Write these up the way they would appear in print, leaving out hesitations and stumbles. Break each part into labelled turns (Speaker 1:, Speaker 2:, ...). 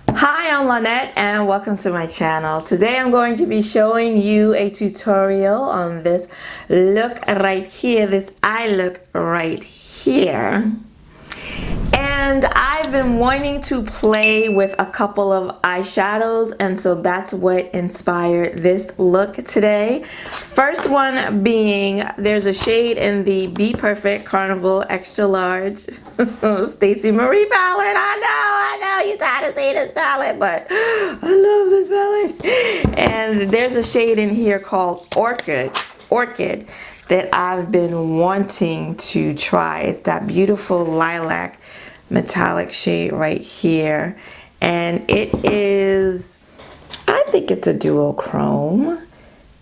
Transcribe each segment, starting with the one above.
Speaker 1: Hi, I'm Lynette and welcome to my channel. Today I'm going to be showing you a tutorial on this look right here, this eye look right here. And I've been wanting to play with a couple of eyeshadows, and so that's what inspired this look today. First one being, there's a shade in the BPerfect Carnival Extra Large Stacey Marie palette. I know, you're tired of seeing this palette, but I love this palette. And there's a shade in here called Orchid that I've been wanting to try. It's that beautiful lilac metallic shade right here, and it is, I think it's a duochrome.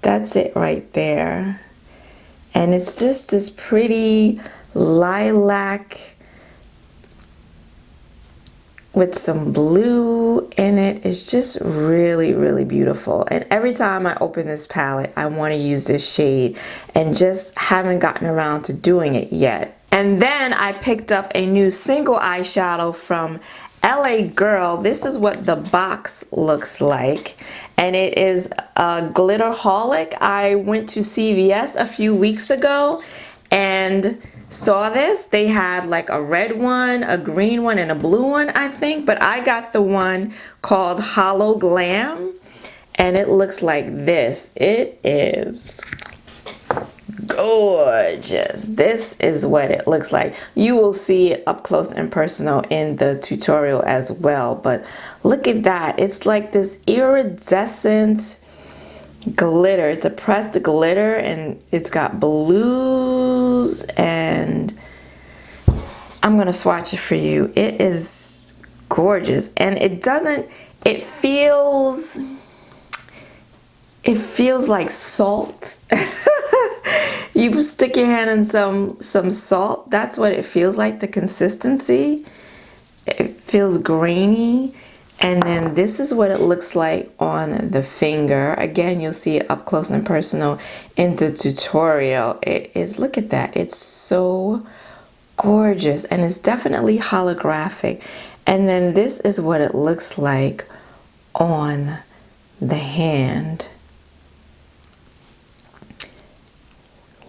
Speaker 1: That's it right there, and it's just this pretty lilac with some blue in it. It's just really beautiful, and every time I open this palette I want to use this shade and just haven't gotten around to doing it yet. And then I picked up a new single eyeshadow from LA Girl. This is what the box looks like, and it is a Gitterholic. I went to CVS a few weeks ago and saw this. They had like a red one, a green one, and a blue one, I think, but I got the one called holo-gram, and it looks like this. It is gorgeous. This is what it looks like. You will see it up close and personal in the tutorial as well, but look at that. It's like this iridescent glitter. It's a pressed glitter, and it's got blues, and I'm gonna swatch it for you. It is gorgeous, and it feels like salt. You stick your hand in some salt, that's what it feels like, the consistency. It feels grainy. And then this is what it looks like on the finger. Again, you'll see it up close and personal in the tutorial. It is, look at that, it's so gorgeous, and it's definitely holographic. And then this is what it looks like on the hand.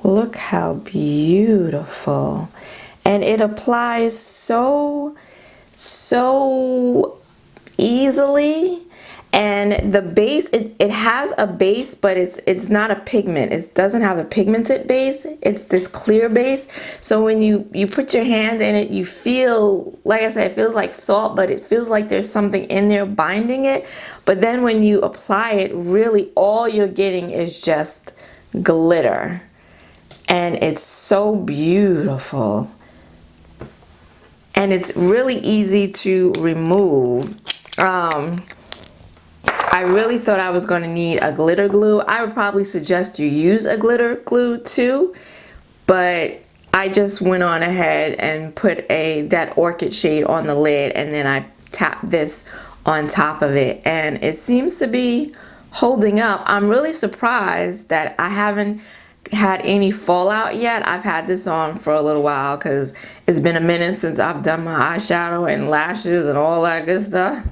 Speaker 1: Look how beautiful. And it applies so easily. And the base, it has a base, but it's not a pigment. It doesn't have a pigmented base. It's this clear base. So when you put your hand in it, you feel, like I said, it feels like salt, but it feels like there's something in there binding it. But then when you apply it, really all you're getting is just glitter. And it's so beautiful, and it's really easy to remove. I really thought I was going to need a glitter glue. I would probably suggest you use a glitter glue too, but I just went on ahead and put that orchid shade on the lid, and then I tapped this on top of it, and it seems to be holding up. I'm really surprised that I haven't had any fallout yet. I've had this on for a little while because it's been a minute since I've done my eyeshadow and lashes and all that good stuff.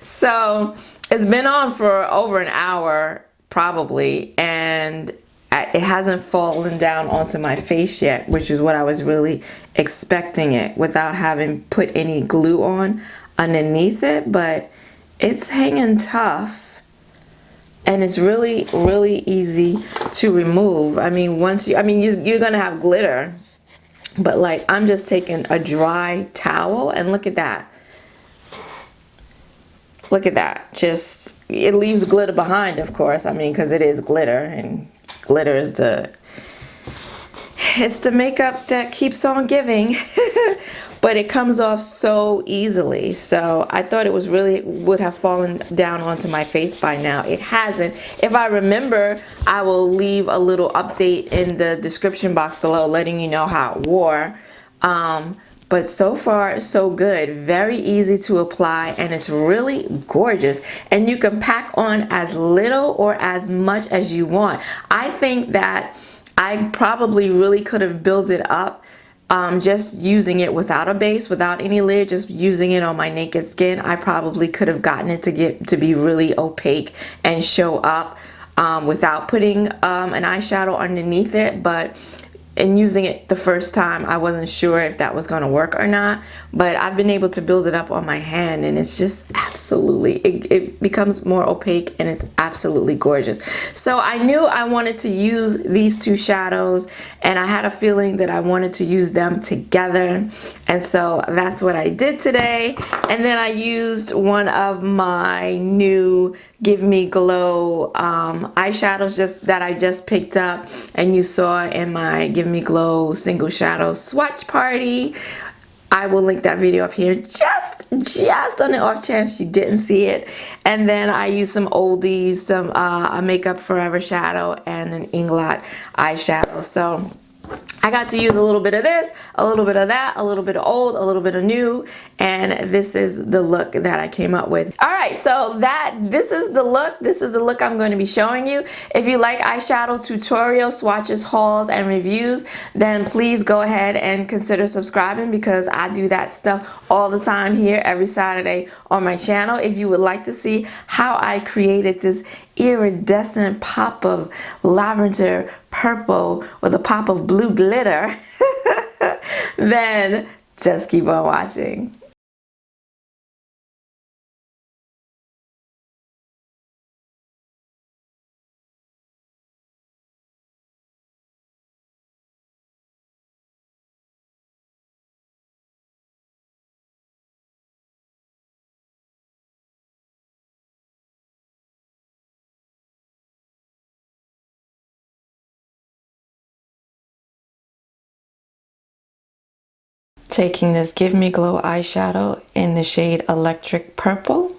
Speaker 1: So it's been on for over an hour probably, and it hasn't fallen down onto my face yet, which is what I was really expecting it, without having put any glue on underneath it. But it's hanging tough. And it's really easy to remove. I mean, you're gonna have glitter, but like, I'm just taking a dry towel, and look at that. Look at that. Just, it leaves glitter behind, of course. I mean, because it is glitter, and glitter is it's the makeup that keeps on giving. But it comes off so easily. So I thought it would have fallen down onto my face by now. It hasn't. If I remember, I will leave a little update in the description box below letting you know how it wore. But so far, so good. Very easy to apply, and it's really gorgeous. And you can pack on as little or as much as you want. I think that I probably really could have built it up just using it without a base, without any lid, just using it on my naked skin, I probably could have gotten it to be really opaque and show up without putting an eyeshadow underneath it. But in using it the first time, I wasn't sure if that was going to work or not, but I've been able to build it up on my hand, and it's just absolutely, it becomes more opaque, and it's absolutely gorgeous. So I knew I wanted to use these two shadows, and I had a feeling that I wanted to use them together, and so that's what I did today. And then I used one of my new Give Me Glow eyeshadows that I just picked up, and you saw in my Give Me Glow single shadow swatch party. I will link that video up here just on the off chance you didn't see it. And then I used some oldies, some a Makeup Forever shadow and an Inglot eyeshadow. So I got to use a little bit of this, a little bit of that, a little bit of old, a little bit of new, and this is the look that I came up with. All right, so this is the look. This is the look I'm going to be showing you. If you like eyeshadow tutorials, swatches, hauls, and reviews, then please go ahead and consider subscribing, because I do that stuff all the time here every Saturday on my channel. If you would like to see how I created this iridescent pop of lavender purple with a pop of blue glitter, then just keep on watching. Taking this Give Me Glow eyeshadow in the shade Electric Purple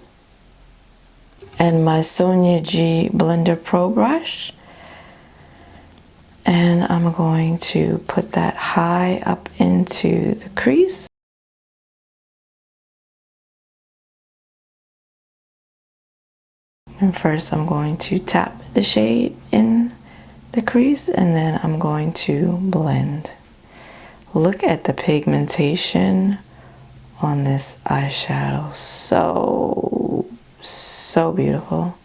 Speaker 1: and my Sonia G Blender Pro brush, and I'm going to put that high up into the crease. And first I'm going to tap the shade in the crease, and then I'm going to blend. Look at the pigmentation on this eyeshadow. So beautiful.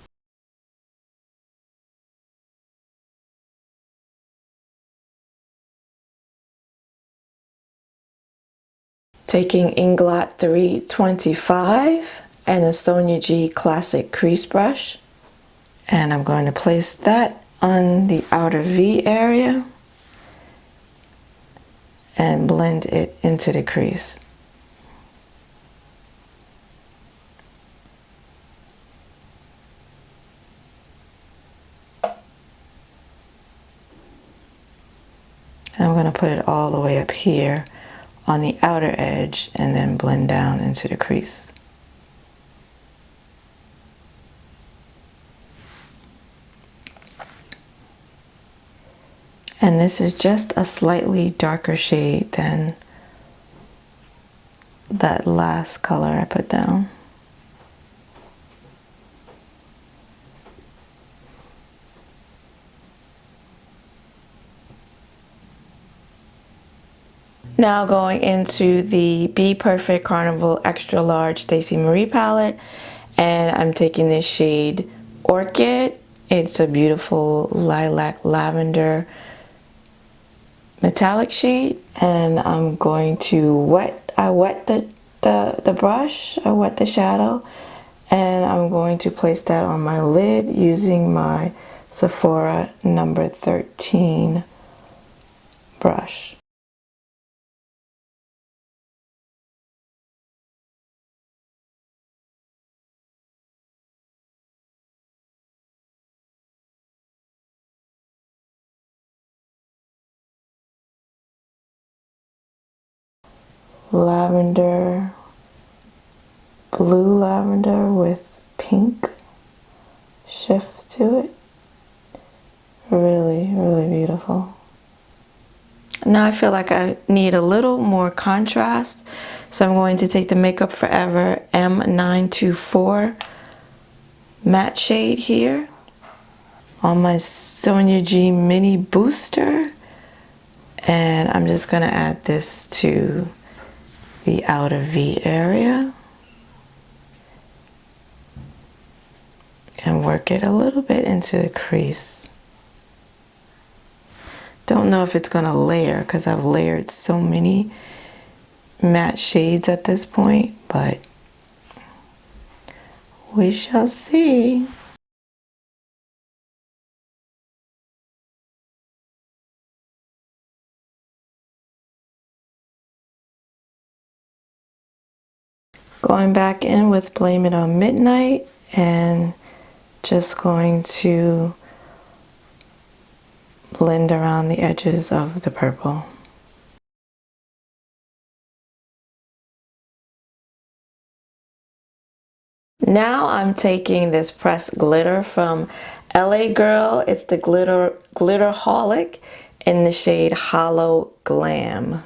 Speaker 1: Taking Inglot 325 and a Sonia G Classic Crease Brush, and I'm going to place that on the outer V area and blend it into the crease. And I'm going to put it all the way up here on the outer edge and then blend down into the crease. And this is just a slightly darker shade than that last color I put down. Now going into the BPerfect Carnival Extra Large Stacey Marie palette, and I'm taking this shade Orchid. It's a beautiful lilac lavender metallic shade, and I'm going to wet the brush, I wet the shadow, and I'm going to place that on my lid using my Sephora number 13 brush. Lavender, blue lavender with pink shift to it. Really, really beautiful. Now I feel like I need a little more contrast, so I'm going to take the Makeup Forever M924 matte shade here on my Sonia G Mini Booster, And I'm just gonna add this to the outer V area and work it a little bit into the crease. Don't know if it's gonna layer because I've layered so many matte shades at this point, but we shall see. Going back in with Blame It on Midnight and just going to blend around the edges of the purple. Now I'm taking this pressed glitter from LA Girl. It's the Gitterholic in the shade Holo-Glam.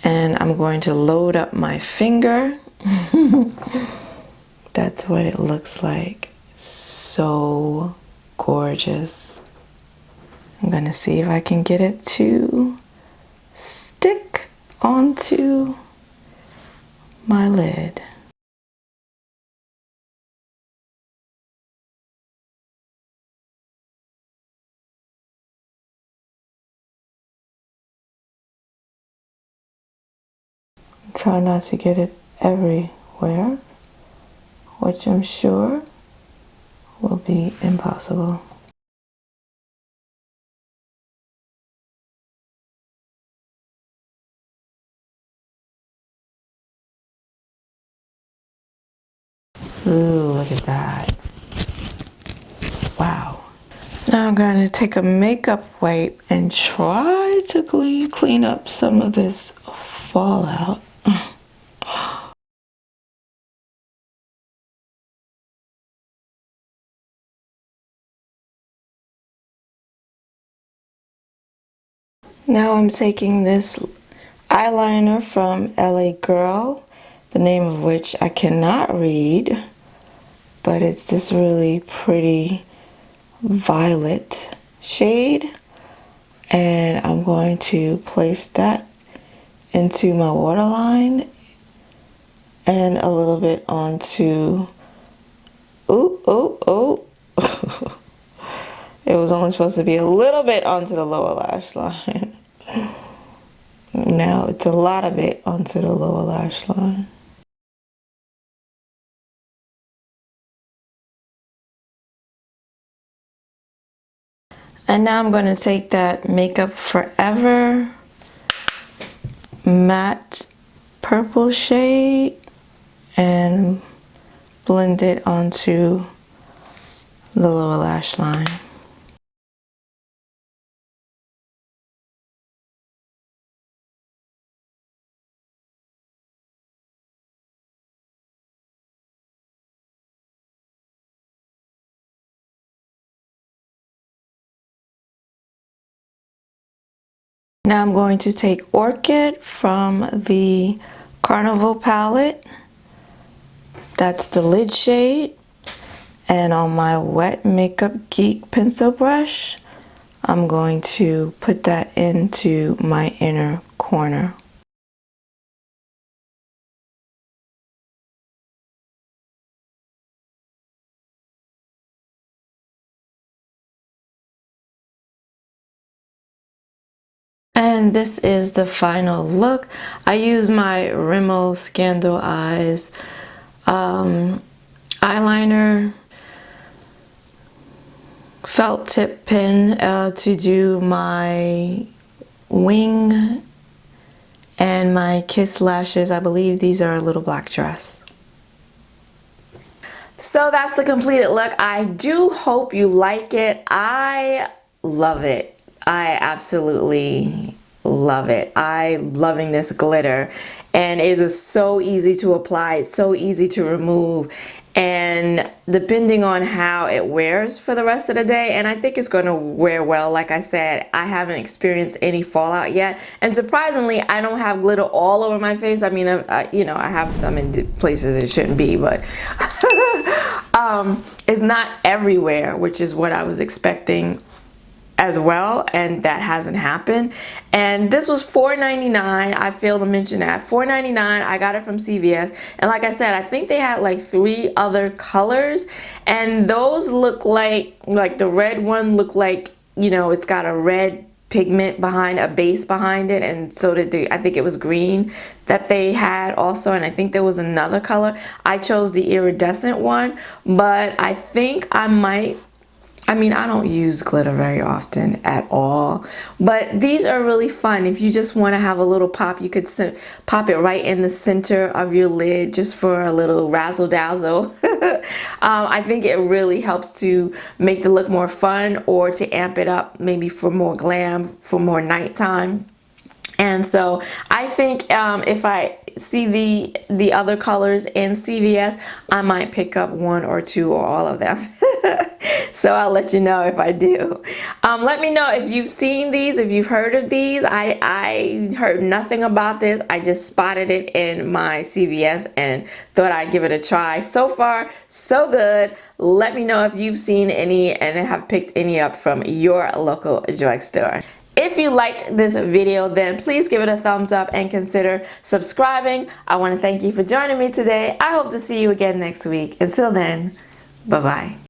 Speaker 1: And I'm going to load up my finger. That's what it looks like. So gorgeous. I'm gonna see if I can get it to stick onto my lid. Try not to get it everywhere, which I'm sure will be impossible. Ooh, look at that. Wow. Now I'm going to take a makeup wipe and try to clean up some of this fallout. Now I'm taking this eyeliner from LA Girl, the name of which I cannot read, but it's this really pretty violet shade, and I'm going to place that into my waterline and a little bit onto, it was only supposed to be a little bit onto the lower lash line. Now it's a lot of it onto the lower lash line. And now I'm going to take that Makeup Forever matte purple shade and blend it onto the lower lash line. Now I'm going to take Orchid from the Carnival palette. That's the lid shade. And on my Wet Makeup Geek pencil brush, I'm going to put that into my inner corner. And this is the final look. I use my Rimmel Scandal Eyes eyeliner felt tip pen to do my wing and my kiss lashes. I believe these are a little black dress. So that's the completed look. I do hope you like it. I love it. I absolutely love it. I'm loving this glitter, and it is so easy to apply. It's so easy to remove, and depending on how it wears for the rest of the day, and I think it's going to wear well. Like I said, I haven't experienced any fallout yet, and surprisingly I don't have glitter all over my face. I mean, you know, I have some in places it shouldn't be, but it's not everywhere, which is what I was expecting. as well, and that hasn't happened. And this was $4.99. I failed to mention that. $4.99. I got it from CVS, and like I said, I think they had like 3 other colors, and those look like the red one looked like, you know, it's got a red pigment behind, a base behind it, and so did I think it was green that they had also, and I think there was another color. I chose the iridescent one, but I think I might, I mean, I don't use glitter very often at all, but these are really fun. If you just want to have a little pop, you could pop it right in the center of your lid just for a little razzle dazzle. I think it really helps to make the look more fun, or to amp it up maybe for more glam, for more nighttime. And so I think if I see the other colors in CVS, I might pick up 1 or 2 or all of them. So I'll let you know if I do. Let me know if you've seen these, if you've heard of these. I heard nothing about this. I just spotted it in my CVS and thought I'd give it a try. So far, so good. Let me know if you've seen any and have picked any up from your local drugstore. If you liked this video, then please give it a thumbs up and consider subscribing. I want to thank you for joining me today. I hope to see you again next week. Until then, bye-bye.